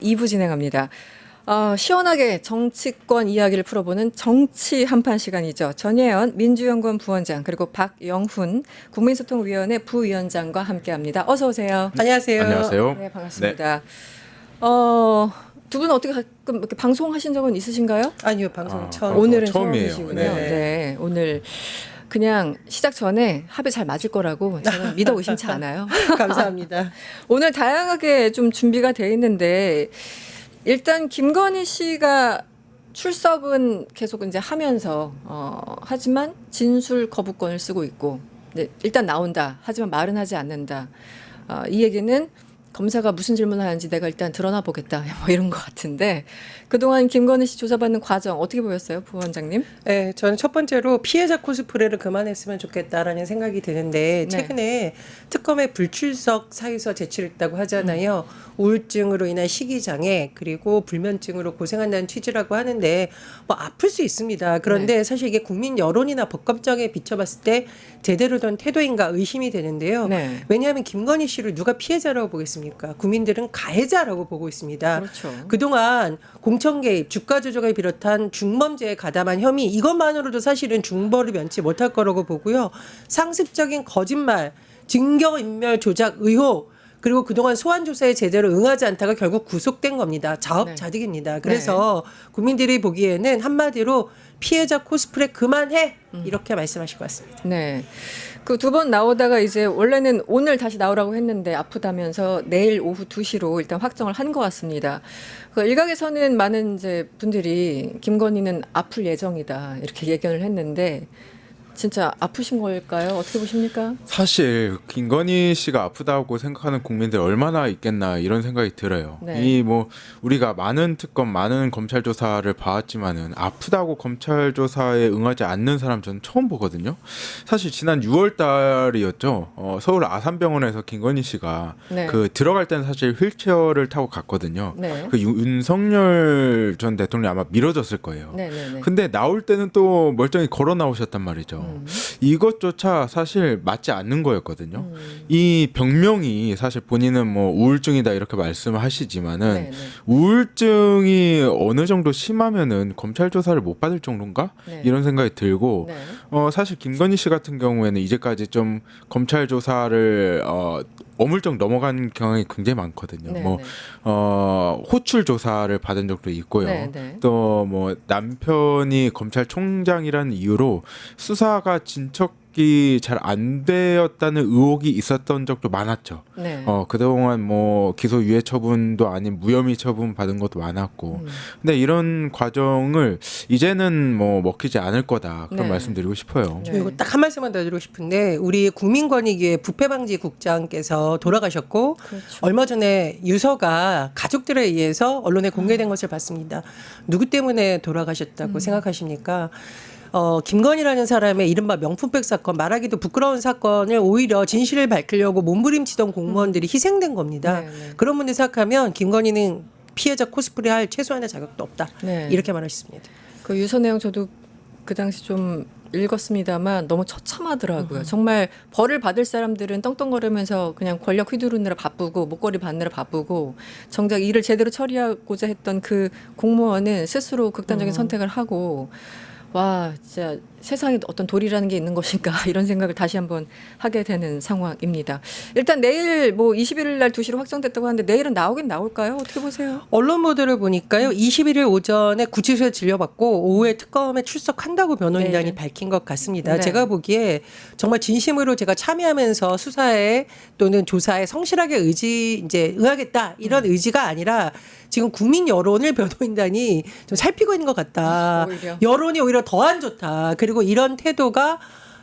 2부 진행합니다. 시원하게 정치권 이야기를 풀어보는 정치 한판 시간이죠. 전예현 민주연구원 부원장 그리고 박영훈 국민소통위원회 부위원장과 함께합니다. 어서 오세요. 안녕하세요. 안녕하세요. 네, 반갑습니다. 두 분 어떻게 가끔 이렇게 방송하신 적은 있으신가요? 아니요, 방송 처음. 오늘은 처음이에요. 처음이시군요. 네. 네, 오늘 그냥 시작 전에 합이 잘 맞을 거라고 저는 믿어 의심치 않아요. 감사합니다. 오늘 다양하게 좀 준비가 돼 있는데 일단 김건희 씨가 출석은 계속 이제 하면서 하지만 진술 거부권을 쓰고 있고 네, 일단 나온다. 하지만 말은 하지 않는다. 이 얘기는 검사가 무슨 질문을 하는지 내가 일단 드러나 보겠다. 뭐 이런 것 같은데 그동안 김건희 씨 조사받는 과정 어떻게 보였어요, 부원장님? 네, 저는 첫 번째로 피해자 코스프레를 그만했으면 좋겠다라는 생각이 드는데 네. 최근에 특검에 불출석 사유서 제출했다고 하잖아요. 우울증으로 인한 식이장애 그리고 불면증으로 고생한다는 취지라고 하는데 뭐 아플 수 있습니다. 그런데 사실 이게 국민 여론이나 법감정에 비춰봤을 때 제대로 된 태도인가 의심이 되는데요. 네. 왜냐하면 김건희 씨를 누가 피해자라고 보겠습니까? 국민들은 가해자라고 보고 있습니다. 그렇죠. 그동안 공천 개입, 주가 조작을 비롯한 중범죄에 가담한 혐의 이것만으로도 사실은 중벌을 면치 못할 거라고 보고요. 상습적인 거짓말, 증거인멸 조작 의혹 그리고 그동안 소환 조사에 제대로 응하지 않다가 결국 구속된 겁니다. 자업자득입니다. 그래서 국민들이 보기에는 한마디로 피해자 코스프레 그만해 이렇게 말씀하실 것 같습니다. 네. 그 두 번 나오다가 이제 원래는 오늘 다시 나오라고 했는데 아프다면서 내일 오후 2시로 일단 확정을 한 것 같습니다. 그 일각에서는 많은 이제 분들이 김건희는 아플 예정이다 이렇게 예견을 했는데 진짜 아프신 걸까요? 어떻게 보십니까? 사실 김건희 씨가 아프다고 생각하는 국민들 얼마나 있겠나 이런 생각이 들어요. 네. 이 뭐 우리가 많은 특검, 많은 검찰 조사를 봐왔지만은 아프다고 검찰 조사에 응하지 않는 사람 저는 처음 보거든요. 사실 지난 6월 달이었죠. 서울 아산병원에서 김건희 씨가 네. 그 들어갈 때는 사실 휠체어를 타고 갔거든요. 네. 그 윤석열 전 대통령이 아마 밀어줬을 거예요. 네네네. 근데 나올 때는 또 멀쩡히 걸어 나오셨단 말이죠. 이것조차 사실 맞지 않는 거였거든요. 이 병명이 사실 본인은 뭐 우울증이다 이렇게 말씀하시지만은 네네. 우울증이 어느 정도 심하면은 검찰 조사를 못 받을 정도인가 네. 이런 생각이 들고 네. 사실 김건희 씨 같은 경우에는 이제까지 좀 검찰 조사를 어물쩍 넘어간 경향이 굉장히 많거든요. 네, 뭐 네. 호출 조사를 받은 적도 있고요. 네, 네. 또 뭐 남편이 검찰총장이라는 이유로 수사가 진척이 잘 안 되었다는 의혹이 있었던 적도 많았죠. 네. 그동안 뭐 기소 유예 처분도 아닌 무혐의 처분 받은 것도 많았고. 근데 이런 과정을 이제는 뭐 먹히지 않을 거다. 그런 네. 말씀드리고 싶어요. 네. 그리고 딱 한 말씀만 더 드리고 싶은데 우리 국민권익위의 부패방지국장께서 돌아가셨고 그렇죠. 얼마 전에 유서가 가족들에 의해서 언론에 공개된 것을 봤습니다. 누구 때문에 돌아가셨다고 생각하십니까? 김건희라는 사람의 이른바 명품백 사건, 말하기도 부끄러운 사건을 오히려 진실을 밝히려고 몸부림치던 공무원들이 희생된 겁니다. 네, 네. 그런 분들 생각하면 김건희는 피해자 코스프레 할 최소한의 자격도 없다. 네. 이렇게 말하셨습니다. 그 유서 내용 저도 그 당시 좀 읽었습니다만 너무 처참하더라고요. 정말 벌을 받을 사람들은 떵떵거리면서 그냥 권력 휘두르느라 바쁘고 목걸이 받느라 바쁘고 정작 일을 제대로 처리하고자 했던 그 공무원은 스스로 극단적인 선택을 하고 와 진짜 세상에 어떤 도리라는 게 있는 것인가 이런 생각을 다시 한번 하게 되는 상황입니다. 일단 내일 뭐 21일 날 2시로 확정됐다고 하는데 내일은 나오긴 나올까요? 어떻게 보세요? 언론 보도를 보니까요. 21일 오전에 구치소에 진료받고 오후에 특검에 출석한다고 변호인단이 네. 밝힌 것 같습니다. 네. 제가 보기에 정말 진심으로 제가 참여하면서 수사에 또는 조사에 성실하게 이제 응하겠다 이런 의지가 아니라 지금 국민 여론을 변호인단이 좀 살피고 있는 것 같다. 오히려. 여론이 오히려 더 안 좋다. 그리고 이런 태도가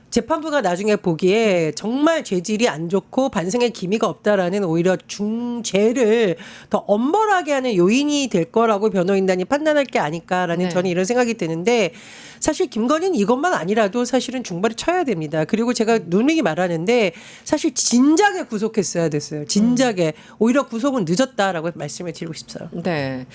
재판부가 나중에 보기에 정말 죄질이 안 좋고 반성의 기미가 없다라는 오히려 중죄를 더 엄벌하게 하는 요인이 될 거라고 변호인단이 판단할 게 아닐까라는 네. 저는 이런 생각이 드는데 사실 김건희는 이것만 아니라도 사실은 중발을 쳐야 됩니다. 그리고 제가 누누이 말하는데 사실 진작에 구속했어야 됐어요. 진작에 오히려 구속은 늦었다라고 말씀을 드리고 싶어요. 네.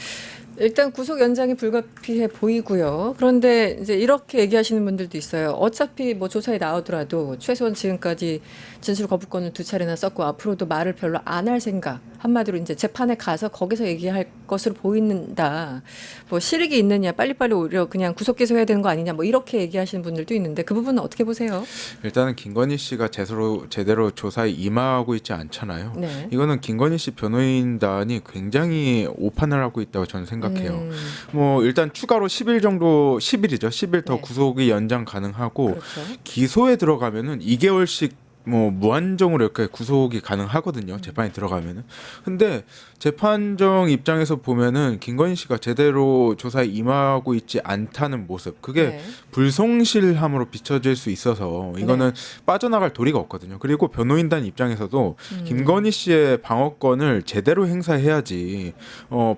일단 구속 연장이 불가피해 보이고요. 그런데 이제 이렇게 얘기하시는 분들도 있어요. 어차피 뭐 조사에 나오더라도 최소한 지금까지 진술 거부권을 2차례나 썼고 앞으로도 말을 별로 안 할 생각 한마디로 이제 재판에 가서 거기서 얘기할 것으로 보인다. 뭐 실익이 있느냐, 빨리빨리 오히려 그냥 구속 기소해야 되는 거 아니냐, 뭐 이렇게 얘기하시는 분들도 있는데 그 부분은 어떻게 보세요? 일단은 김건희 씨가 제대로 조사에 임하고 있지 않잖아요. 네. 이거는 김건희 씨 변호인단이 굉장히 오판을 하고 있다고 저는 생각해요. 뭐 일단 추가로 10일 정도 10일이죠. 10일 더 네. 구속이 연장 가능하고 그렇죠. 기소에 들어가면은 2개월씩 뭐 무한정으로 이렇게 구속이 가능하거든요. 재판에 들어가면은. 근데 재판정 입장에서 보면은 김건희 씨가 제대로 조사에 임하고 있지 않다는 모습. 그게 네. 불성실함으로 비춰질 수 있어서 이거는 빠져나갈 도리가 없거든요. 그리고 변호인단 입장에서도 김건희 씨의 방어권을 제대로 행사해야지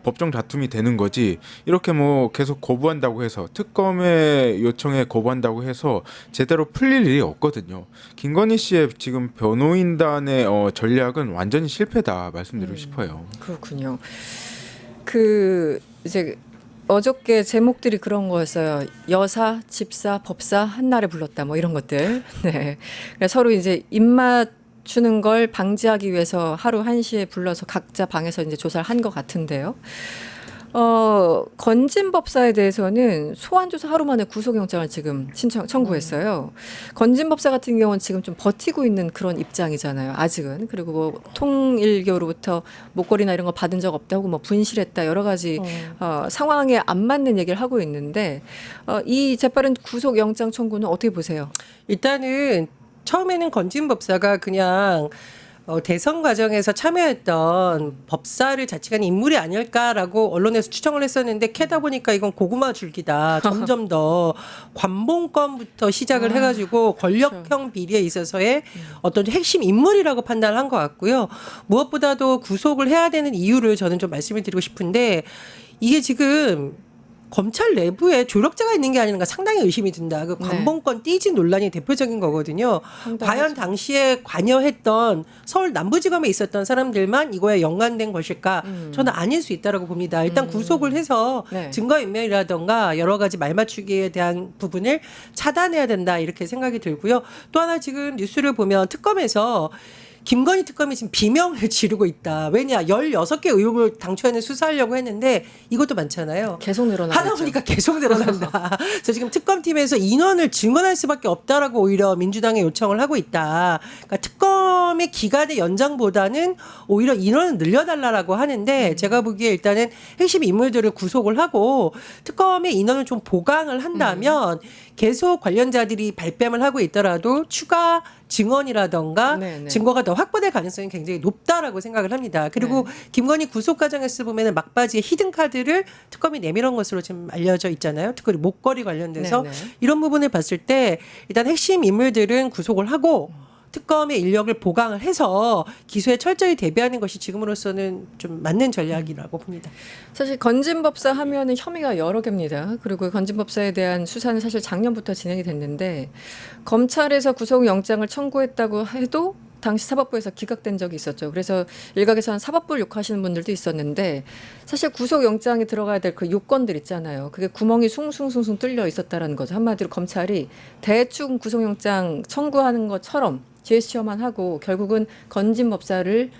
법정 다툼이 되는 거지. 이렇게 뭐 계속 거부한다고 해서 특검의 요청에 거부한다고 해서 제대로 풀릴 일이 없거든요. 김건희 씨의 지금 변호인단의 전략은 완전히 실패다 말씀드리고 싶어요. 그렇군요. 그 이제 어저께 제목들이 그런 거였어요. 여사, 집사, 법사 한날에 불렀다 뭐 이런 것들. 네. 그러니까 서로 이제 입맛 주는 걸 방지하기 위해서 하루 1시에 불러서 각자 방에서 이제 조사를 한 것 같은데요. 건진 법사에 대해서는 소환 조사 하루 만에 구속영장을 지금 청구했어요. 건진 법사 같은 경우는 지금 좀 버티고 있는 그런 입장이잖아요. 아직은. 그리고 뭐 통일교로부터 목걸이나 이런 거 받은 적 없다고 뭐 분실했다 여러 가지 상황에 안 맞는 얘기를 하고 있는데 이 재빠른 구속영장 청구는 어떻게 보세요? 일단은 처음에는 건진 법사가 그냥 대선 과정에서 참여했던 법사를 자칭한 인물이 아닐까라고 언론에서 추정을 했었는데 캐다 보니까 이건 고구마 줄기다. 점점 더 관봉권부터 시작을 해가지고 권력형 비리에 있어서의 어떤 핵심 인물이라고 판단을 한 것 같고요. 무엇보다도 구속을 해야 되는 이유를 저는 좀 말씀을 드리고 싶은데 이게 지금 검찰 내부에 조력자가 있는 게 아닌가 상당히 의심이 든다. 그 관봉권 띠지 논란이 대표적인 거거든요. 과연 당시에 관여했던 서울 남부지검에 있었던 사람들만 이거에 연관된 것일까? 저는 아닐 수 있다라고 봅니다. 일단 구속을 해서 네. 증거인멸이라던가 여러 가지 말맞추기에 대한 부분을 차단해야 된다 이렇게 생각이 들고요. 또 하나 지금 뉴스를 보면 특검에서 김건희 특검이 지금 비명을 지르고 있다. 왜냐? 16개 의혹을 당초에는 수사하려고 했는데 이것도 많잖아요. 계속 늘어나고 하다 보니까 계속 늘어난다. 그래서 지금 특검팀에서 인원을 증원할 수밖에 없다라고 오히려 민주당에 요청을 하고 있다. 그러니까 특검의 기간의 연장보다는 오히려 인원을 늘려달라고 하는데 제가 보기에 일단은 핵심 인물들을 구속을 하고 특검의 인원을 좀 보강을 한다면 계속 관련자들이 발뺌을 하고 있더라도 추가 증언이라던가 네네. 증거가 더 확보될 가능성이 굉장히 높다라고 생각을 합니다. 그리고 김건희 구속 과정에서 보면은 막바지에 히든 카드를 특검이 내밀은 것으로 지금 알려져 있잖아요. 특히 목걸이 관련돼서 네네. 이런 부분을 봤을 때 일단 핵심 인물들은 구속을 하고 특검의 인력을 보강을 해서 기소에 철저히 대비하는 것이 지금으로서는 좀 맞는 전략이라고 봅니다. 사실 건진법사 하면은 혐의가 여러 개입니다. 그리고 건진법사에 대한 수사는 사실 작년부터 진행이 됐는데 검찰에서 구속영장을 청구했다고 해도 당시 사법부에서 기각된 적이 있었죠. 그래서 일각에서는 사법부를 욕하시는 분들도 있었는데 사실 구속영장에 들어가야 될 그 요건들 있잖아요. 그게 구멍이 숭숭숭숭 뚫려 있었다라는 거죠. 한마디로 검찰이 대충 구속영장 청구하는 것처럼 제스처만 하고 결국은 건진 법사를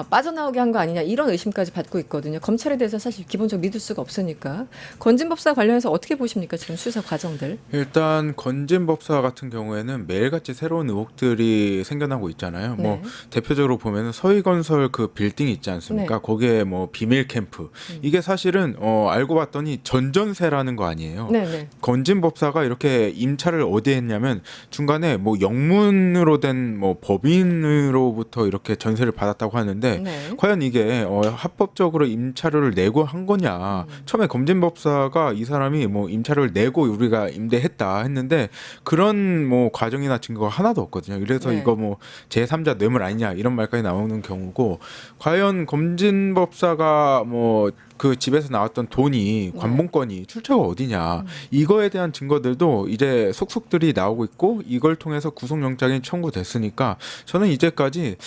빠져나오게 한 거 아니냐 이런 의심까지 받고 있거든요. 검찰에 대해서 사실 기본적으로 믿을 수가 없으니까. 건진 법사 관련해서 어떻게 보십니까? 지금 수사 과정들. 일단 건진 법사 같은 경우에는 매일같이 새로운 의혹들이 생겨나고 있잖아요. 네. 뭐 대표적으로 보면 서희건설 그 빌딩 있지 않습니까? 네. 거기에 뭐 비밀 캠프 이게 사실은 알고 봤더니 전전세라는 거 아니에요. 네네. 건진 법사가 이렇게 임차를 어디에 했냐면 중간에 뭐 영문으로 된 뭐 법인으로부터 이렇게 전세를 받았다고 하는데 네. 과연 이게 합법적으로 임차료를 내고 한 거냐. 처음에 건진 법사가 이 사람이 뭐 임차료를 내고 우리가 임대했다 했는데 그런 뭐 과정이나 증거가 하나도 없거든요. 그래서 네. 이거 뭐 제3자 뇌물 아니냐 이런 말까지 나오는 경우고 과연 건진 법사가 뭐 그 집에서 나왔던 돈이 관봉권이 출처가 어디냐 이거에 대한 증거들도 이제 속속들이 나오고 있고 이걸 통해서 구속영장이 청구됐으니까 저는 이제까지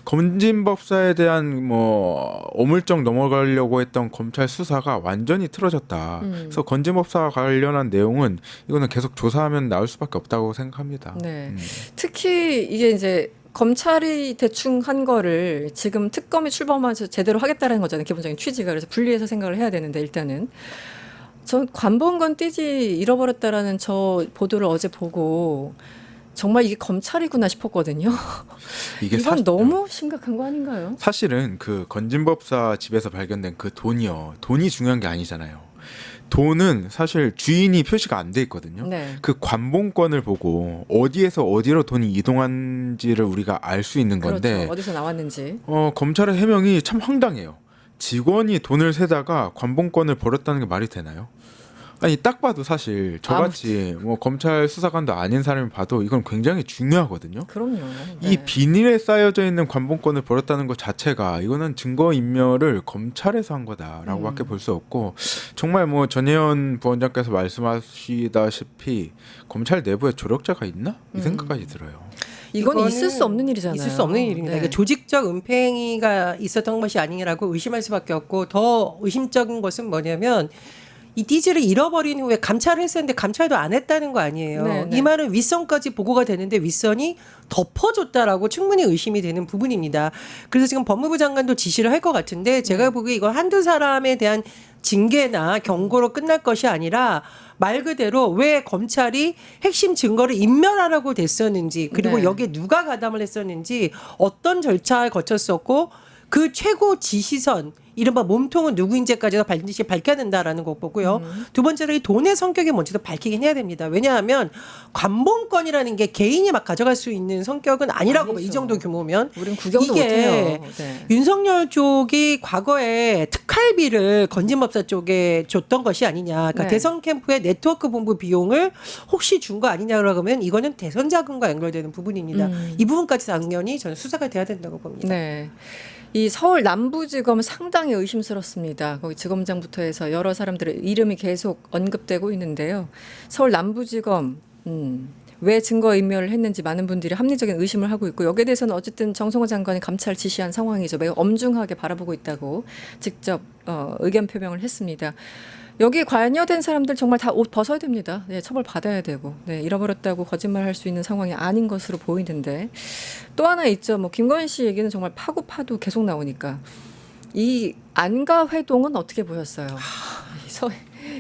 건진법사에 대한 뭐 어물쩍 넘어가려고 했던 검찰 수사가 완전히 틀어졌다. 그래서 건진법사 관련한 내용은 이거는 계속 조사하면 나올 수밖에 없다고 생각합니다. 네. 특히 이게 이제 검찰이 대충 한 거를 지금 특검이 출범하면서 제대로 하겠다는 거잖아요. 기본적인 취지가. 그래서 분리해서 생각을 해야 되는데 일단은 전 관본건 띠지 잃어버렸다라는 저 보도를 어제 보고 정말 이게 검찰이구나 싶었거든요. 이게 이건 너무 심각한 거 아닌가요? 사실은 그 건진법사 집에서 발견된 그 돈이 중요한 게 아니잖아요. 돈은 사실 주인이 표시가 안 돼 있거든요. 네. 그 관본권을 보고 어디에서 어디로 돈이 이동한지를 우리가 알 수 있는 건데 그렇죠. 어디서 나왔는지. 검찰의 해명이 참 황당해요. 직원이 돈을 세다가 관본권을 버렸다는 게 말이 되나요? 아니 딱 봐도 사실 저같이 뭐 검찰 수사관도 아닌 사람이 봐도 이건 굉장히 중요하거든요. 그럼요. 이 네. 비닐에 쌓여져 있는 관본권을 버렸다는 것 자체가 이거는 증거 인멸을 검찰에서 한 거다라고밖에 볼 수 없고 정말 뭐 전혜연 부원장께서 말씀하시다시피 검찰 내부에 조력자가 있나 이 생각까지 들어요. 이거는 있을 수 없는 일이잖아요. 있을 수 없는 일입니다. 네. 그러니까 조직적 은폐가 있었던 것이 아니라고 의심할 수밖에 없고 더 의심적인 것은 뭐냐면 이 띠지를 잃어버린 후에 감찰을 했었는데 감찰도 안 했다는 거 아니에요. 네, 네. 이 말은 윗선까지 보고가 되는데 윗선이 덮어줬다라고 충분히 의심이 되는 부분입니다. 그래서 지금 법무부 장관도 지시를 할 것 같은데 제가 보기에 이건 한두 사람에 대한 징계나 경고로 끝날 것이 아니라 말 그대로 왜 검찰이 핵심 증거를 인멸하라고 됐었는지 그리고 네. 여기에 누가 가담을 했었는지 어떤 절차를 거쳤었고 그 최고 지시선 이른바 몸통은 누구인지까지도 반드시 밝혀야 된다라는 거 보고요. 두 번째로 이 돈의 성격이 뭔지도 밝히긴 해야 됩니다. 왜냐하면 관본권이라는 게 개인이 막 가져갈 수 있는 성격은 아니라고 봐. 이 아니죠. 정도 규모면. 우린 구경도 이게 못해요. 네. 윤석열 쪽이 과거에 특활비를 건진법사 쪽에 줬던 것이 아니냐. 그러니까 네. 대선 캠프의 네트워크 본부 비용을 혹시 준 거 아니냐라고 하면 이거는 대선 자금과 연결되는 부분입니다. 이 부분까지 당연히 저는 수사가 돼야 된다고 봅니다. 네. 이 서울 남부지검 상당히 의심스럽습니다. 거기 지검장부터 해서 여러 사람들의 이름이 계속 언급되고 있는데요. 서울 남부지검 왜 증거인멸을 했는지 많은 분들이 합리적인 의심을 하고 있고 여기에 대해서는 어쨌든 정성호 장관이 감찰 지시한 상황이죠. 매우 엄중하게 바라보고 있다고 직접 의견 표명을 했습니다. 여기 관여된 사람들 정말 다 옷 벗어야 됩니다. 네, 처벌 받아야 되고 네, 잃어버렸다고 거짓말할 수 있는 상황이 아닌 것으로 보이는데 또 하나 있죠. 뭐 김건희 씨 얘기는 정말 파고 파도 계속 나오니까 이 안가 회동은 어떻게 보였어요?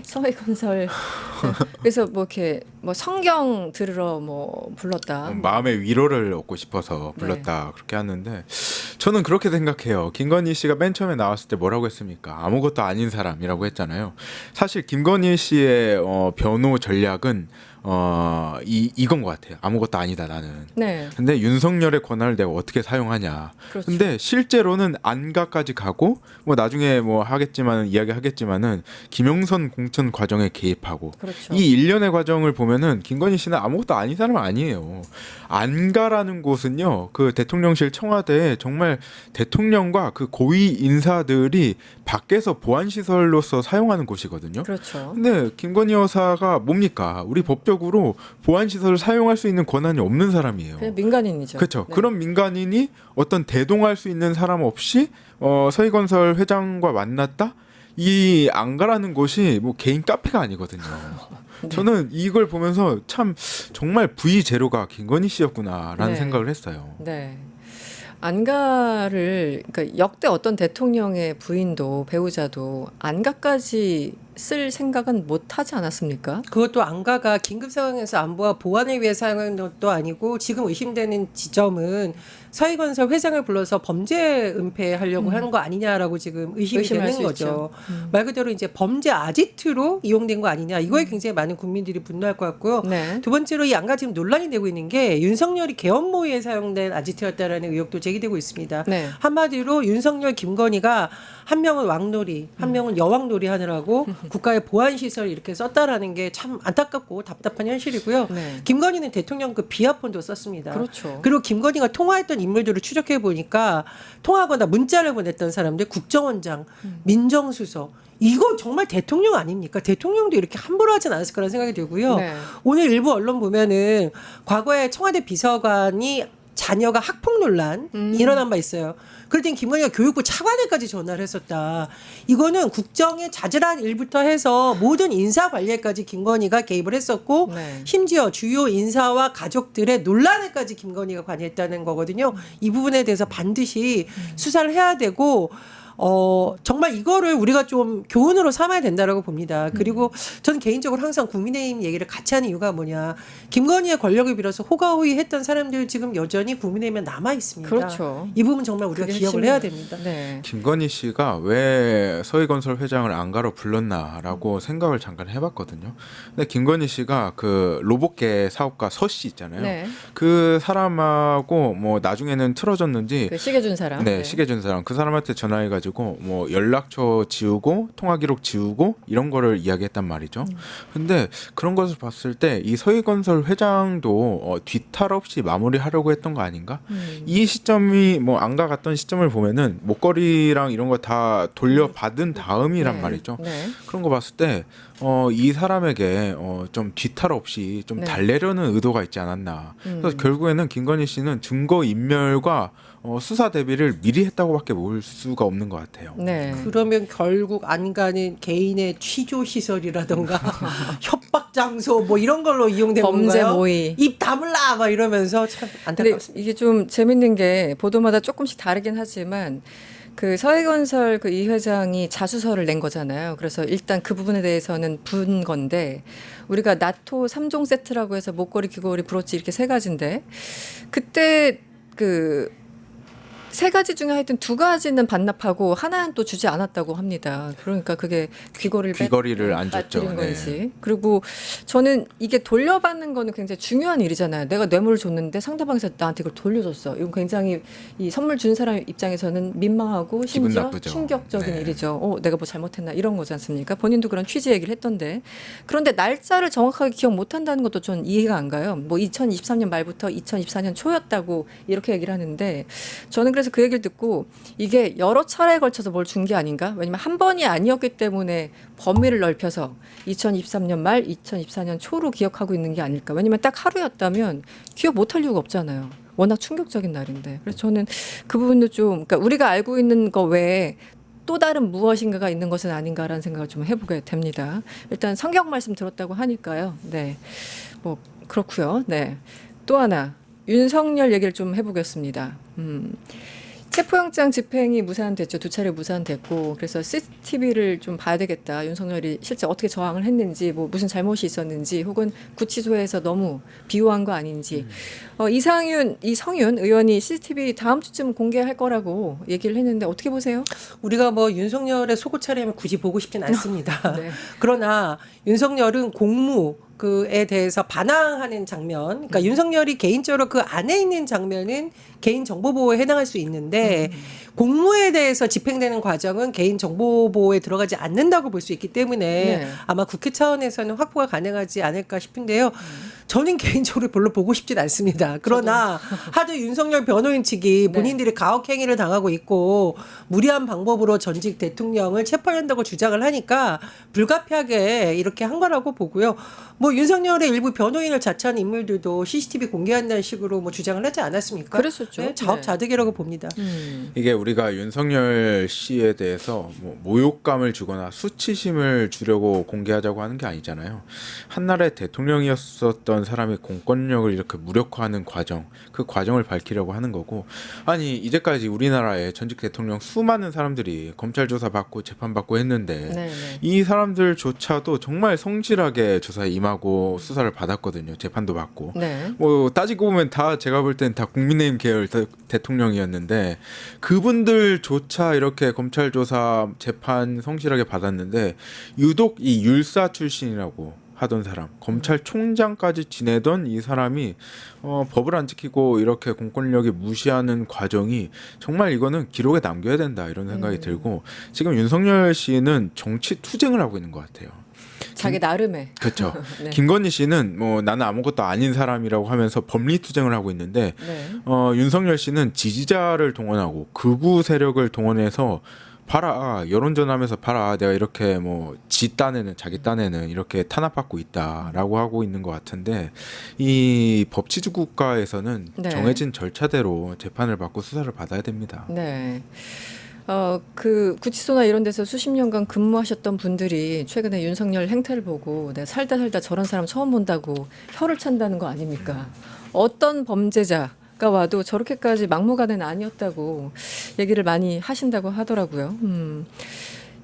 서해건설 그래서 뭐 이렇게 뭐 성경 들으러 뭐 불렀다. 마음의 위로를 얻고 싶어서 불렀다 그렇게 하는데 저는 그렇게 생각해요. 김건희 씨가 맨 처음에 나왔을 때 뭐라고 했습니까? 아무것도 아닌 사람이라고 했잖아요. 사실 김건희 씨의 변호 전략은 이건 것 같아요. 아무것도 아니다 나는. 네. 근데 윤석열의 권한을 내가 어떻게 사용하냐. 그렇죠. 근데 실제로는 안가까지 가고 뭐 나중에 뭐 하겠지만은 이야기하겠지만은 김영선 공천 과정에 개입하고 그렇죠. 이 일련의 과정을 보면은 김건희 씨는 아무것도 아닌 사람은 아니에요. 안가라는 곳은요. 그 대통령실 청와대에 정말 대통령과 그 고위 인사들이 밖에서 보안 시설로서 사용하는 곳이거든요. 그렇죠. 근데 김건희 여사가 뭡니까? 우리 법적으로 보안 시설을 사용할 수 있는 권한이 없는 사람이에요. 그냥 민간인이죠. 그렇죠. 네. 그런 민간인이 어떤 대동할 수 있는 사람 없이 서희건설 회장과 만났다? 이 안가라는 곳이 뭐 개인 카페가 아니거든요. 네. 저는 이걸 보면서 참 정말 V 제로가 김건희 씨였구나라는 네. 생각을 했어요. 네. 안가를 그러니까 역대 어떤 대통령의 부인도 배우자도 안가까지 쓸 생각은 못 하지 않았습니까? 그것도 안가가 긴급 상황에서 안보와 보안을 위해 사용한 것도 아니고 지금 의심되는 지점은 서희건설 회장을 불러서 범죄 은폐하려고 하는 거 아니냐라고 지금 의심이 의심할 되는 수 거죠. 있죠. 말 그대로 이제 범죄 아지트로 이용된 거 아니냐. 이거에 굉장히 많은 국민들이 분노할 것 같고요. 네. 두 번째로 이 안가 지금 논란이 되고 있는 게 윤석열이 개헌 모의에 사용된 아지트였다라는 의혹도 제기되고 있습니다. 네. 한마디로 윤석열 김건희가 한 명은 왕놀이, 한 명은 여왕놀이 하느라고 국가의 보안 시설 이렇게 썼다라는 게 참 안타깝고 답답한 현실이고요. 네. 김건희는 대통령 비하폰도 썼습니다. 그렇죠. 그리고 김건희가 통화했던 인물들을 추적해 보니까 통화하거나 문자를 보냈던 사람들 국정원장, 민정수석 이거 정말 대통령 아닙니까? 대통령도 이렇게 함부로 하진 않았을 거라는 생각이 들고요. 네. 오늘 일부 언론 보면은 과거에 청와대 비서관이 자녀가 학폭 논란 일어난 바 있어요. 그랬더니 김건희가 교육부 차관에까지 전화를 했었다. 이거는 국정의 자잘한 일부터 해서 모든 인사 관리에까지 김건희가 개입을 했었고 네. 심지어 주요 인사와 가족들의 논란에까지 김건희가 관여했다는 거거든요. 이 부분에 대해서 반드시 수사를 해야 되고 정말 이거를 우리가 좀 교훈으로 삼아야 된다라고 봅니다. 그리고 저는 개인적으로 항상 국민의힘 얘기를 같이 하는 이유가 뭐냐. 김건희의 권력을 빌어서 호가호위 했던 사람들 지금 여전히 국민의힘에 남아 있습니다. 그렇죠. 이 부분 정말 우리가 그게 기억을 핵심이에요. 해야 됩니다. 네. 김건희 씨가 왜 서희건설 회장을 안가로 불렀나라고 생각을 잠깐 해봤거든요. 근데 김건희 씨가 그 로봇계 사업가 서 씨 있잖아요. 네. 그 사람하고 뭐 나중에는 틀어졌는지 그 시계 준 사람. 네, 시계 준 사람 그 사람한테 전화해가지고 뭐 연락처 지우고 통화 기록 지우고 이런 거를 이야기했단 말이죠. 근데 그런 것을 봤을 때 이 서희건설 회장도 뒤탈 없이 마무리하려고 했던 거 아닌가? 이 시점이 뭐 안가 갔던 시점을 보면은 목걸이랑 이런 거 다 돌려받은 다음이란 네. 말이죠. 네. 그런 거 봤을 때 이 사람에게 좀 뒤탈 없이 좀 네. 달래려는 의도가 있지 않았나. 그래서 결국에는 김건희 씨는 증거 인멸과 수사 대비를 미리 했다고밖에 볼 수가 없는 것 같아요. 네. 그러면 결국 안가는 개인의 취조 시설이라던가 협박 장소 뭐 이런 걸로 이용된 범죄 건가요? 모의. 입 다물라 막 이러면서 참 근데 안타깝습니다. 이게 좀 재밌는 게 보도마다 조금씩 다르긴 하지만 그 서해건설 그 이 회장이 자수서를 낸 거잖아요. 그래서 일단 그 부분에 대해서는 분 건데 우리가 나토 3종 세트라고 해서 목걸이, 귀걸이, 브로치 이렇게 세 가지인데 그때 그 세 가지 중에 하여튼 두 가지는 반납하고 하나는 또 주지 않았다고 합니다. 그러니까 그게 귀걸이를 안 줬죠. 빠뜨린 네. 건지. 그리고 저는 이게 돌려받는 거는 굉장히 중요한 일이잖아요. 내가 뇌물을 줬는데 상대방에서 나한테 이걸 돌려줬어. 이건 굉장히 이 선물 준 사람 입장에서는 민망하고 기분 심지어 나쁘죠. 충격적인 네. 일이죠. 내가 뭐 잘못했나 이런 거지 않습니까? 본인도 그런 취지 얘기를 했던데. 그런데 날짜를 정확하게 기억 못한다는 것도 전 이해가 안 가요. 뭐 2023년 말부터 2024년 초였다고 이렇게 얘기를 하는데 저는 그래서 그 얘기를 듣고 이게 여러 차례에 걸쳐서 뭘 준 게 아닌가? 왜냐면 한 번이 아니었기 때문에 범위를 넓혀서 2023년 말, 2024년 초로 기억하고 있는 게 아닐까? 왜냐면 딱 하루였다면 기억 못할 이유가 없잖아요. 워낙 충격적인 날인데. 그래서 저는 그 부분도 좀, 그러니까 우리가 알고 있는 거 외에 또 다른 무엇인가가 있는 것은 아닌가라는 생각을 좀 해보게 됩니다. 일단 성경 말씀 들었다고 하니까요. 네, 뭐 그렇고요. 네, 또 하나 윤석열 얘기를 좀 해보겠습니다. 체포영장 집행이 무산됐죠. 두 차례 무산됐고 그래서 CCTV를 좀 봐야 되겠다. 윤석열이 실제 어떻게 저항을 했는지 뭐 무슨 잘못이 있었는지 혹은 구치소에서 너무 비호한 거 아닌지 이성윤 의원이 CCTV 다음 주쯤 공개할 거라고 얘기를 했는데 어떻게 보세요? 우리가 뭐 윤석열의 속옷 차림을 굳이 보고 싶진 않습니다. 네. 그러나 윤석열은 공무 그에 대해서 반항하는 장면, 그러니까 윤석열이 개인적으로 그 안에 있는 장면은 개인 정보 보호에 해당할 수 있는데 공무에 대해서 집행되는 과정은 개인 정보 보호에 들어가지 않는다고 볼 수 있기 때문에 네. 아마 국회 차원에서는 확보가 가능하지 않을까 싶은데요. 저는 개인적으로 별로 보고 싶진 않습니다. 그러나 하도 윤석열 변호인 측이 본인들이 가혹행위를 당하고 있고 무리한 방법으로 전직 대통령을 체포한다고 주장을 하니까 불가피하게 이렇게 한 거라고 보고요. 뭐 윤석열의 일부 변호인을 자처한 인물들도 CCTV 공개한다는 식으로 뭐 주장을 하지 않았습니까? 그랬었죠. 네, 자업자득이라고 봅니다. 이게 우리가 윤석열 씨에 대해서 뭐 모욕감을 주거나 수치심을 주려고 공개하자고 하는 게 아니잖아요. 한나라의 대통령이었었던 사람이 공권력을 이렇게 무력화하는 과정, 그 과정을 밝히려고 하는 거고, 아니 이제까지 우리나라의 전직 대통령 수많은 사람들이 검찰 조사 받고 재판 받고 했는데 네. 이 사람들조차도 정말 성실하게 조사에 임하고 수사를 받았거든요. 재판도 받고. 네. 뭐 따지고 보면 다 제가 볼 땐 다 국민의힘 계열 대통령이었는데 그분들조차 이렇게 검찰 조사 재판 성실하게 받았는데 유독 이 율사 출신이라고 하던 사람, 검찰총장까지 지내던 이 사람이 법을 안 지키고 이렇게 공권력이 무시하는 과정이 정말 이거는 기록에 남겨야 된다 이런 생각이 들고 지금 윤석열 씨는 정치 투쟁을 하고 있는 것 같아요. 자기 나름의. 그렇죠. 네. 김건희 씨는 뭐 나는 아무것도 아닌 사람이라고 하면서 법리 투쟁을 하고 있는데 네. 윤석열 씨는 지지자를 동원하고 극우 세력을 동원해서 봐라 여론전하면서 봐라 내가 이렇게 뭐 지 딴에는 자기 딴에는 이렇게 탄압받고 있다라고 하고 있는 것 같은데 이 법치주 국가에서는 네. 정해진 절차대로 재판을 받고 수사를 받아야 됩니다. 네. 그 구치소나 이런 데서 수십 년간 근무하셨던 분들이 최근에 윤석열 행태를 보고 내가 살다 저런 사람 처음 본다고 혀를 찬다는 거 아닙니까? 어떤 범죄자가 와도 저렇게까지 막무가내는 아니었다고 얘기를 많이 하신다고 하더라고요.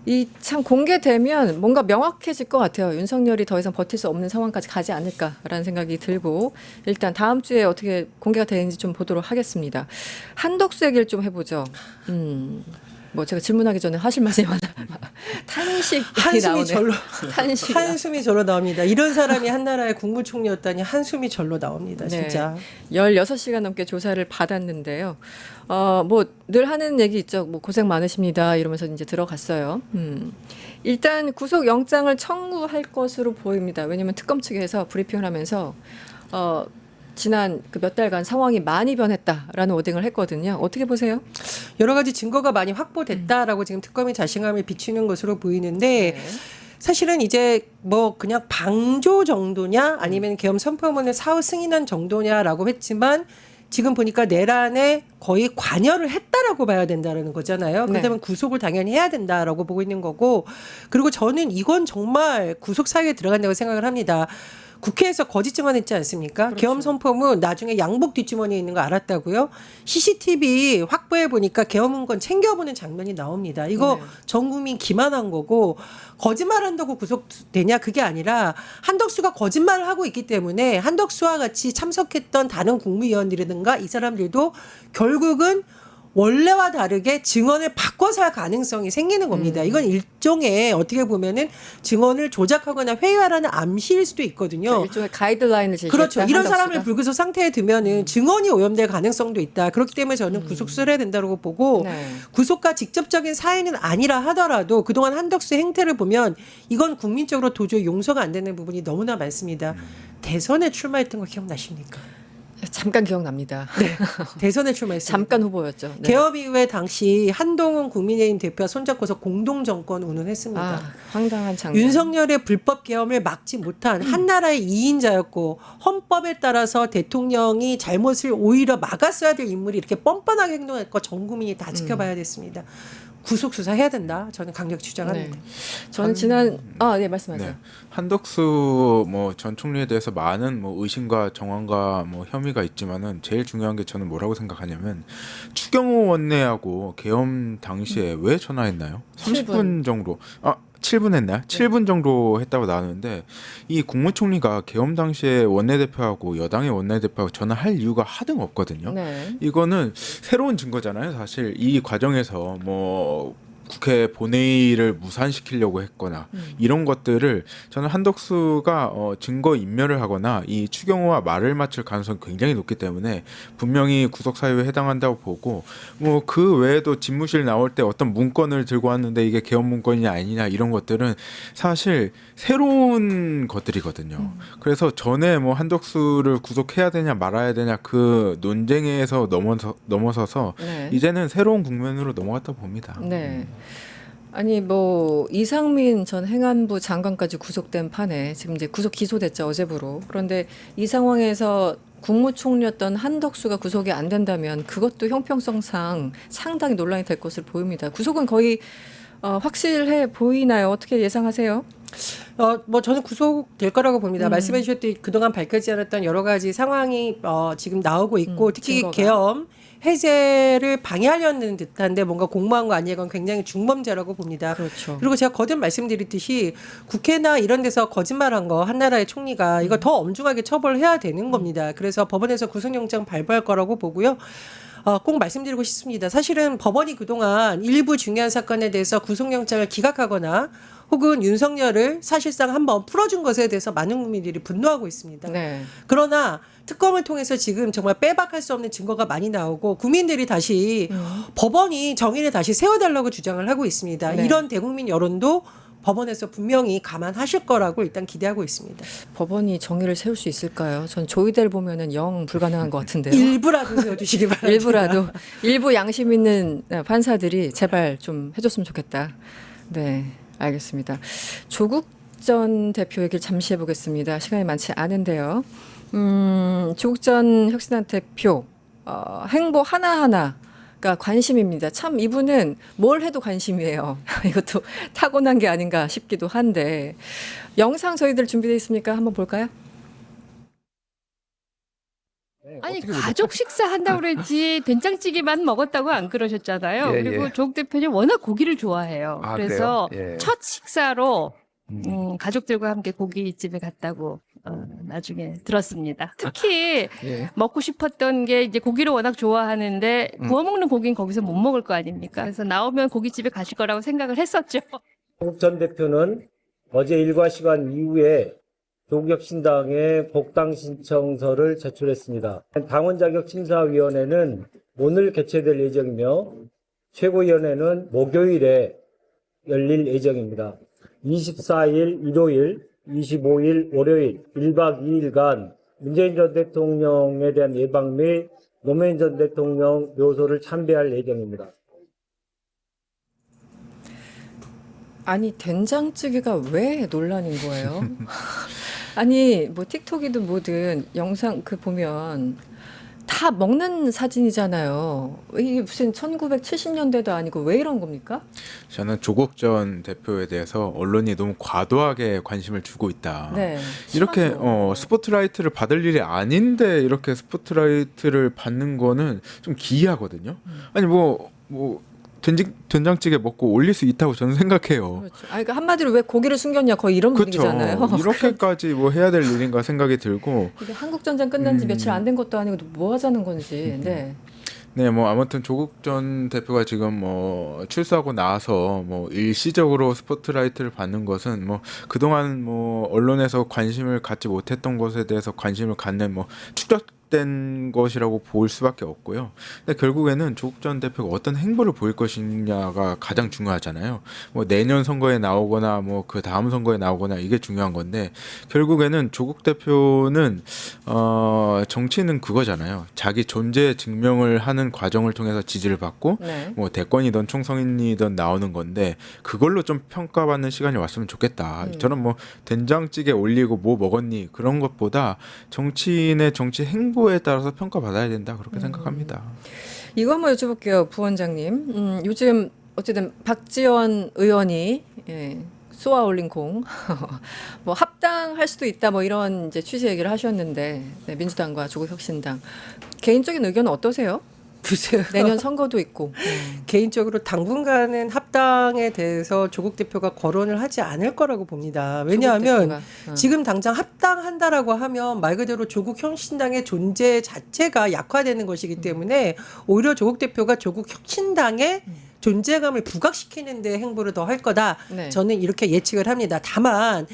이 참 공개되면 뭔가 명확해질 것 같아요. 윤석열이 더 이상 버틸 수 없는 상황까지 가지 않을까라는 생각이 들고 일단 다음 주에 어떻게 공개가 되는지 좀 보도록 하겠습니다. 한덕수 얘기를 좀 해보죠. 뭐 제가 질문하기 전에 하실 말씀이 많아. 탄식이 한숨이 나오네. 절로 탄식. 한숨이 절로 나옵니다. 이런 사람이 한 나라의 국무총리였다니 한숨이 절로 나옵니다. 진짜. 16시간 넘게 조사를 받았는데요. 뭐 늘 하는 얘기 있죠. 뭐 고생 많으십니다. 이러면서 이제 들어갔어요. 일단 구속 영장을 청구할 것으로 보입니다. 왜냐하면 특검 측에서 브리핑을 하면서 지난 그 몇 달간 상황이 많이 변했다라는 워딩을 했거든요. 어떻게 보세요? 여러 가지 증거가 많이 확보됐다라고 지금 특검이 자신감을 비추는 것으로 보이는데 사실은 이제 뭐 그냥 방조 정도냐 아니면 계엄 선포문을 사후 승인한 정도냐라고 했지만 지금 보니까 내란에 거의 관여를 했다라고 봐야 된다라는 거잖아요. 그렇다면 구속을 당연히 해야 된다라고 보고 있는 거고 그리고 저는 이건 정말 구속 사유에 들어간다고 생각을 합니다. 국회에서 거짓 증언했지 않습니까? 그렇죠. 계엄 선포문 나중에 양복 뒷주머니에 있는 거 알았다고요? CCTV 확보해 보니까 계엄 문건 챙겨보는 장면이 나옵니다. 이거 네. 전 국민 기만한 거고 거짓말한다고 구속되냐 그게 아니라 한덕수가 거짓말을 하고 있기 때문에 한덕수와 같이 참석했던 다른 국무위원들이든가 이 사람들도 결국은 원래와 다르게 증언을 바꿔서 할 가능성이 생기는 겁니다. 이건 일종의 어떻게 보면은 증언을 조작하거나 회유하라는 암시일 수도 있거든요. 일종의 가이드라인을 제시했다. 그렇죠. 이런 한덕수가. 사람을 불구속 상태에 두면은 증언이 오염될 가능성도 있다. 그렇기 때문에 저는 구속수를 해야 된다고 보고 네. 구속과 직접적인 사유는 아니라 하더라도 그동안 한덕수의 행태를 보면 이건 국민적으로 도저히 용서가 안 되는 부분이 너무나 많습니다. 대선에 출마했던 거 기억나십니까? 잠깐 기억납니다. 대선에 출마했습니다. 잠깐 후보였죠. 네. 개업 이후에 당시 한동훈 국민의힘 대표와 손잡고서 공동 정권 운운했습니다. 황당한 장면. 윤석열의 불법 계엄을 막지 못한 한나라의 2인자였고 헌법에 따라서 대통령이 잘못을 오히려 막았어야 될 인물이 이렇게 뻔뻔하게 행동했고 전 국민이 다 지켜봐야 됐습니다. 구속 수사해야 된다. 저는 강력히 주장합니다. 네. 저는 지난 네 말씀하세요. 네. 한덕수 뭐 전 총리에 대해서 많은 뭐 의심과 정황과 뭐 혐의가 있지만은 제일 중요한 게 저는 뭐라고 생각하냐면 추경호 원내하고 계엄 당시에 왜 전화했나요? 30분 정도. 7분 했나요? 7분 정도 했다고 나왔는데 이 국무총리가 계엄 당시에 원내대표하고 여당의 원내대표하고 전화할 이유가 하등 없거든요. 네. 이거는 새로운 증거잖아요. 사실 이 과정에서 뭐 국회 본회의를 무산시키려고 했거나 이런 것들을 저는 한덕수가 증거 인멸을 하거나 이 추경호와 말을 맞출 가능성이 굉장히 높기 때문에 분명히 구속 사유에 해당한다고 보고 뭐 그 외에도 집무실 나올 때 어떤 문건을 들고 왔는데 이게 계엄 문건이냐 아니냐 이런 것들은 사실 새로운 것들이거든요. 그래서 전에 뭐 한덕수를 구속해야 되냐 말아야 되냐 그 논쟁에서 넘어서서 네. 이제는 새로운 국면으로 넘어갔다 봅니다. 네. 아니 뭐 이상민 전 행안부 장관까지 구속된 판에 지금 이제 구속 기소됐죠 어제부로. 그런데 이 상황에서 국무총리였던 한덕수가 구속이 안 된다면 그것도 형평성상 상당히 논란이 될 것으로 보입니다. 구속은 거의 확실해 보이나요? 어떻게 예상하세요? 뭐 저는 구속될 거라고 봅니다. 말씀해 주셨듯이 그동안 밝혀지지 않았던 여러 가지 상황이 지금 나오고 있고 특히 증거가. 계엄 해제를 방해하려는 듯한데 뭔가 공모한 거 아니에요. 굉장히 중범죄라고 봅니다. 그렇죠. 그리고 제가 거듭 말씀드렸듯이 국회나 이런 데서 거짓말한 거 한나라의 총리가 이거 더 엄중하게 처벌해야 되는 겁니다. 그래서 법원에서 구속영장 발부할 거라고 보고요. 꼭 말씀드리고 싶습니다. 사실은 법원이 그동안 일부 중요한 사건에 대해서 구속영장을 기각하거나 혹은 윤석열을 사실상 한번 풀어준 것에 대해서 많은 국민들이 분노하고 있습니다. 네. 그러나 특검을 통해서 지금 정말 빼박할 수 없는 증거가 많이 나오고 국민들이 다시 법원이 정의를 다시 세워달라고 주장을 하고 있습니다. 네. 이런 대국민 여론도 법원에서 분명히 감안하실 거라고 일단 기대하고 있습니다. 법원이 정의를 세울 수 있을까요? 전 조이대를 보면은 영 불가능한 것 같은데요. 일부라도 세워주시기 바랍니다. 일부라도 일부 양심 있는 판사들이 제발 좀 해줬으면 좋겠다. 네, 알겠습니다. 조국 전 대표 얘기를 잠시 해보겠습니다. 시간이 많지 않은데요. 조국 전 혁신당 대표 행보 하나하나가 관심입니다. 참 이분은 뭘 해도 관심이에요. 이것도 타고난 게 아닌가 싶기도 한데 영상 저희들 준비되어 있습니까? 한번 볼까요? 아니 가족 식사 한다고 그랬지 된장찌개만 먹었다고 안 그러셨잖아요. 예, 그리고 예. 조국 대표님 워낙 고기를 좋아해요. 아, 그래서 그래요? 예. 첫 식사로 가족들과 함께 고깃집에 갔다고 나중에 들었습니다. 특히 예. 먹고 싶었던 게 이제 고기를 워낙 좋아하는데 구워 먹는 고기는 거기서 못 먹을 거 아닙니까? 그래서 나오면 고깃집에 가실 거라고 생각을 했었죠. 조국 전 대표는 어제 일과 시간 이후에 조국혁신당에 복당 신청서를 제출했습니다. 당원 자격 심사위원회는 오늘 개최될 예정이며 최고위원회는 목요일에 열릴 예정입니다. 24일 일요일, 25일 월요일 1박 2일간 문재인 전 대통령에 대한 예방 및 노무현 전 대통령 묘소를 참배할 예정입니다. 아니 된장찌개가 왜 논란인 거예요? 아니 뭐 틱톡이든 뭐든 영상 그 보면 다 먹는 사진이잖아요. 이게 무슨 1970년대도 아니고 왜 이런 겁니까? 저는 조국 전 대표에 대해서 언론이 너무 과도하게 관심을 주고 있다. 네. 이렇게 심하죠. 스포트라이트를 받을 일이 아닌데 이렇게 스포트라이트를 받는 거는 좀 기이하거든요. 아니 뭐 된장찌개 먹고 올릴 수 있다고 저는 생각해요. 그렇죠. 아, 그러니까 한마디로 왜 고기를 숨겼냐 거의 이런 그렇죠. 분위기잖아요. 이렇게까지 뭐 해야 될 일인가 생각이 들고. 이게 한국 전쟁 끝난 지 며칠 안 된 것도 아니고 뭐 하자는 건지. 네. 네, 뭐 아무튼 조국 전 대표가 지금 뭐 출소하고 나서 뭐 일시적으로 스포트라이트를 받는 것은 뭐 그동안 뭐 언론에서 관심을 갖지 못했던 것에 대해서 관심을 갖는 뭐 축적된 것이라고 볼 수밖에 없고요. 근데 결국에는 조국 전 대표가 어떤 행보를 보일 것이냐가 가장 중요하잖아요. 뭐 내년 선거에 나오거나 뭐 그 다음 선거에 나오거나 이게 중요한 건데 결국에는 조국 대표는 정치는 그거잖아요. 자기 존재 증명을 하는 과정을 통해서 지지를 받고 네. 뭐 대권이든 총선이든 나오는 건데 그걸로 좀 평가받는 시간이 왔으면 좋겠다. 저는 뭐 된장찌개 올리고 뭐 먹었니 그런 것보다 정치인의 정치 행보에 따라서 평가받아야 된다 그렇게 생각합니다. 이거 한번 여쭤볼게요, 부원장님. 요즘 어쨌든 박지원 의원이 쏘아 올린 공, 뭐 합당할 수도 있다, 뭐 이런 이제 취지 얘기를 하셨는데 네, 민주당과 조국혁신당 개인적인 의견은 어떠세요? 글쎄요. 내년 선거도 있고. 개인적으로 당분간은 합당에 대해서 조국 대표가 거론을 하지 않을 거라고 봅니다. 왜냐하면 조국 대표가. 지금 당장 합당한다라고 하면 말 그대로 조국 혁신당의 존재 자체가 약화되는 것이기 때문에 오히려 조국 대표가 조국 혁신당의 존재감을 부각시키는 데 행보를 더 할 거다. 네. 저는 이렇게 예측을 합니다. 다만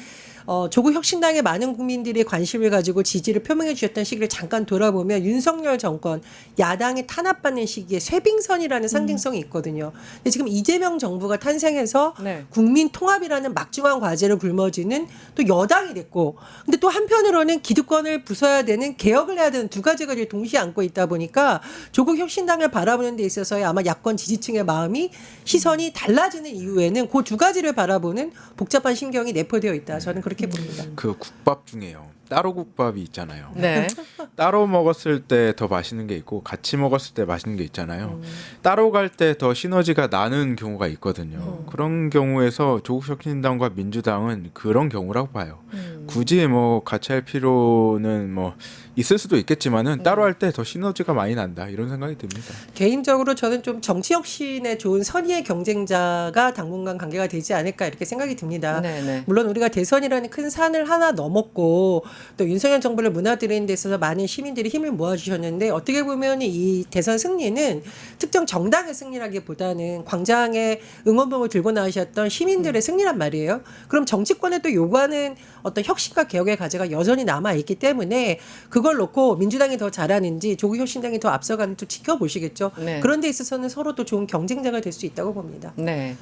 조국 혁신당의 많은 국민들이 관심을 가지고 지지를 표명해 주셨던 시기를 잠깐 돌아보면 윤석열 정권 야당이 탄압받는 시기에 쇄빙선이라는 상징성이 있거든요. 근데 지금 이재명 정부가 탄생해서 네. 국민 통합이라는 막중한 과제를 굶어지는 또 여당이 됐고, 근데 또 한편으로는 기득권을 부숴야 되는 개혁을 해야 되는 두 가지가 동시에 안고 있다 보니까 조국 혁신당을 바라보는 데 있어서의 아마 야권 지지층의 마음이 시선이 달라지는 이유에는 그 두 가지를 바라보는 복잡한 신경이 내포되어 있다. 저는 그렇게 봅니다. 그 국밥 중에요. 따로 국밥이 있잖아요. 네. 따로 먹었을 때 더 맛있는 게 있고 같이 먹었을 때 맛있는 게 있잖아요. 따로 갈 때 더 시너지가 나는 경우가 있거든요. 그런 경우에서 조국혁신당과 민주당은 그런 경우라고 봐요. 굳이 뭐 같이 할 필요는 뭐 있을 수도 있겠지만은 따로 할 때 더 시너지가 많이 난다 이런 생각이 듭니다. 개인적으로 저는 좀 정치 혁신에 좋은 선의의 경쟁자가 당분간 관계가 되지 않을까 이렇게 생각이 듭니다. 네, 네. 물론 우리가 대선이라는 큰 산을 하나 넘었고 또 윤석열 정부를 무너뜨리는 데 있어서 많은 시민들이 힘을 모아주셨는데 어떻게 보면 이 대선 승리는 특정 정당의 승리라기보다는 광장에 응원봉을 들고 나오셨던 시민들의 승리란 말이에요. 그럼 정치권에 또 요구하는 어떤 혁신과 개혁의 과제가 여전히 남아있기 때문에 그걸 놓고 민주당이 더 잘하는지 조국혁신당이 더 앞서가는지 또 지켜보시겠죠. 네. 그런 데 있어서는 서로 또 좋은 경쟁자가 될 수 있다고 봅니다. 네.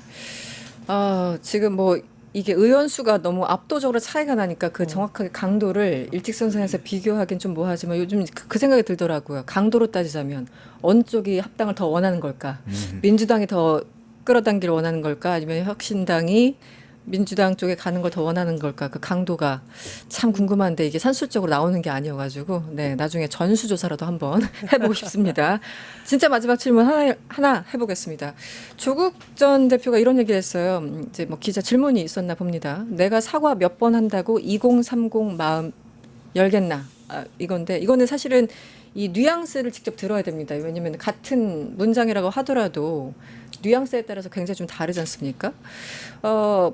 지금 뭐 이게 의원 수가 너무 압도적으로 차이가 나니까 그 정확하게 강도를 일직선상에서 비교하기는 좀 뭐하지만 요즘 그 생각이 들더라고요. 강도로 따지자면 어느 쪽이 합당을 더 원하는 걸까? 민주당이 더 끌어당기를 원하는 걸까? 아니면 혁신당이 민주당 쪽에 가는 걸 더 원하는 걸까? 그 강도가 참 궁금한데 이게 산술적으로 나오는 게 아니어가지고 네 나중에 전수조사라도 한번 해보고 싶습니다. 진짜 마지막 질문 하나 해보겠습니다. 조국 전 대표가 이런 얘기를 했어요. 이제 뭐 기자 질문이 있었나 봅니다. 내가 사과 몇 번 한다고 2030 마음 열겠나? 이건데 이거는 사실은 이 뉘앙스를 직접 들어야 됩니다. 왜냐하면 같은 문장이라고 하더라도 뉘앙스에 따라서 굉장히 좀 다르지 않습니까?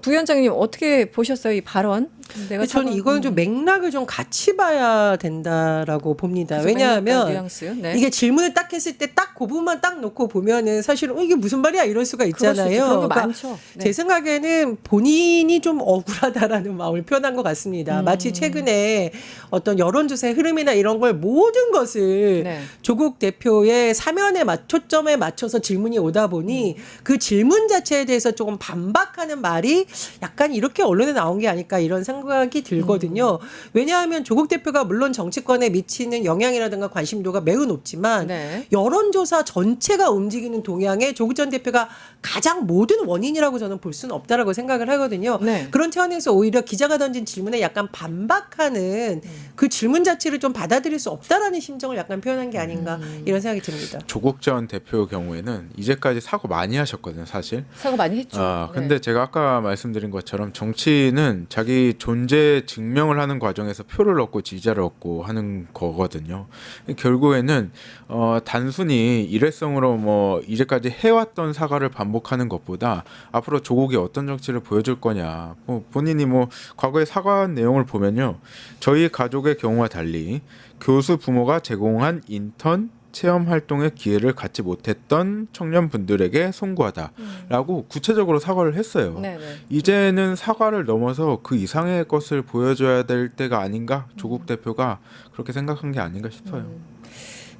부위원장님 어떻게 보셨어요 이 발언? 내가 저는 이거는 좀 맥락을 좀 같이 봐야 된다라고 봅니다. 그래서 왜냐하면 뉘앙스요? 네. 이게 질문을 딱 했을 때 딱 그 부분만 딱 놓고 보면은 사실은 이게 무슨 말이야 이럴 수가 그럴 수 있죠. 있잖아요. 그런 거 그러니까 많죠. 네. 제 생각에는 본인이 좀 억울하다라는 마음을 표현한 것 같습니다. 마치 최근에 어떤 여론조사의 흐름이나 이런 걸 모든 것을 네. 조국 대표의 사면에 초점에 맞춰서 질문이 오다 보니 그 질문 자체에 대해서 조금 반박하는 말이 약간 이렇게 언론에 나온 게 아닐까 이런 생각이 들거든요. 왜냐하면 조국 대표가 물론 정치권에 미치는 영향이라든가 관심도가 매우 높지만 네. 여론조사 전체가 움직이는 동향에 조국 전 대표가 가장 모든 원인이라고 저는 볼 수는 없다라고 생각을 하거든요. 네. 그런 차원에서 오히려 기자가 던진 질문에 약간 반박하는 그 질문 자체를 좀 받아들일 수 없다라는 심정을 약간 표현한 게 아닌가 이런 생각이 듭니다. 조국 전 대표 경우에는 이제까지 사고 많이 하셨거든요, 사실. 사과 많이 했죠. 근데 제가 아까 말씀드린 것처럼 정치는 자기 존재 증명을 하는 과정에서 표를 얻고 지지자를 얻고 하는 거거든요. 결국에는 단순히 일회성으로 뭐 이제까지 해왔던 사과를 반복하는 것보다 앞으로 조국이 어떤 정치를 보여줄 거냐. 본인이 뭐 과거의 사과 내용을 보면요, 저희 가족의 경우와 달리 교수 부모가 제공한 인턴 체험 활동의 기회를 갖지 못했던 청년분들에게 송구하다라고 구체적으로 사과를 했어요. 네, 네. 이제는 사과를 넘어서 그 이상의 것을 보여줘야 될 때가 아닌가? 조국 대표가 그렇게 생각한 게 아닌가 싶어요.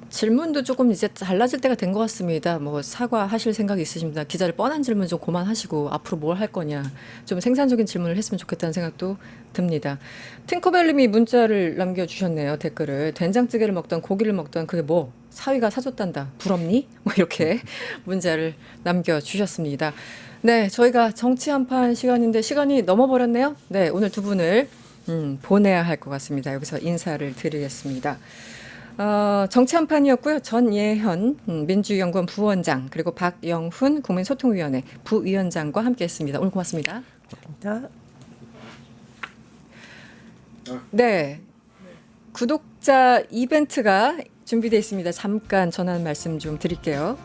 질문도 조금 이제 달라질 때가 된 것 같습니다. 뭐 사과하실 생각이 있으십니다. 기자를 뻔한 질문 좀 그만하시고 앞으로 뭘 할 거냐. 좀 생산적인 질문을 했으면 좋겠다는 생각도 듭니다. 팅커벨님이 문자를 남겨주셨네요. 댓글을. 된장찌개를 먹던 고기를 먹던 그게 뭐 사위가 사줬단다. 부럽니? 뭐 이렇게 문자를 남겨주셨습니다. 네, 저희가 정치 한판 시간인데 시간이 넘어버렸네요. 네, 오늘 두 분을 보내야 할 것 같습니다. 여기서 인사를 드리겠습니다. 정치 한판이었고요. 전예현 민주연구원 부원장 그리고 박영훈 국민소통위원회 부위원장과 함께했습니다. 오늘 고맙습니다. 네, 구독자 이벤트가 준비되어 있습니다. 잠깐 전하는 말씀 좀 드릴게요.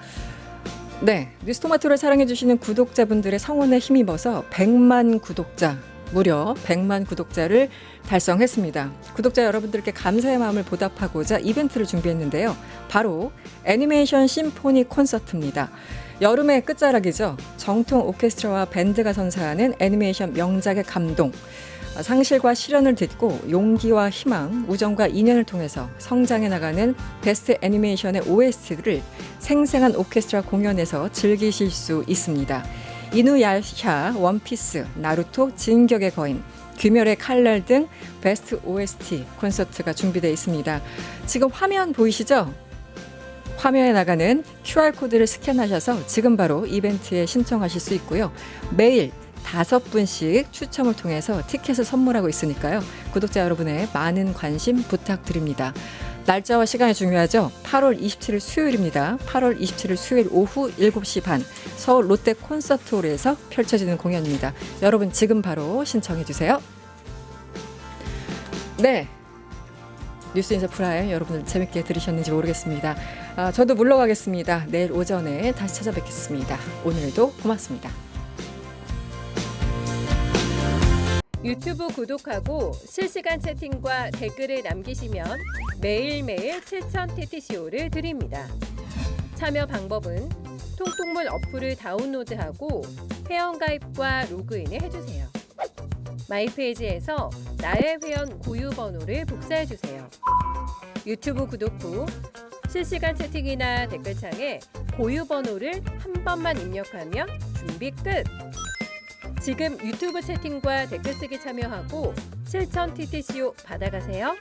네, 뉴스토마토를 사랑해주시는 구독자분들의 성원에 힘입어서 100만 구독자, 무려 100만 구독자를 달성했습니다. 구독자 여러분들께 감사의 마음을 보답하고자 이벤트를 준비했는데요. 바로 애니메이션 심포니 콘서트입니다. 여름의 끝자락이죠. 정통 오케스트라와 밴드가 선사하는 애니메이션 명작의 감동, 상실과 실현을 딛고 용기와 희망, 우정과 인연을 통해서 성장해 나가는 베스트 애니메이션의 OST를 생생한 오케스트라 공연에서 즐기실 수 있습니다. 이누야샤, 원피스, 나루토, 진격의 거인, 귀멸의 칼날 등 베스트 OST 콘서트가 준비되어 있습니다. 지금 화면 보이시죠? 화면에 나가는 QR코드를 스캔하셔서 지금 바로 이벤트에 신청하실 수 있고요. 매일 5분씩 추첨을 통해서 티켓을 선물하고 있으니까요. 구독자 여러분의 많은 관심 부탁드립니다. 날짜와 시간이 중요하죠. 8월 27일 수요일입니다. 8월 27일 수요일 오후 7시 반 서울 롯데 콘서트홀에서 펼쳐지는 공연입니다. 여러분 지금 바로 신청해 주세요. 네, 뉴스인사 프라임 여러분들 재밌게 들으셨는지 모르겠습니다. 저도 물러가겠습니다. 내일 오전에 다시 찾아뵙겠습니다. 오늘도 고맙습니다. 유튜브 구독하고 실시간 채팅과 댓글을 남기시면 매일매일 7천 TTCO를 드립니다. 참여 방법은 통통물 어플을 다운로드하고 회원가입과 로그인을 해주세요. 마이페이지에서 나의 회원 고유 번호를 복사해주세요. 유튜브 구독 후 실시간 채팅이나 댓글창에 고유 번호를 한 번만 입력하면 준비 끝! 지금 유튜브 채팅과 댓글 쓰기 참여하고 실천 TTCO 받아가세요.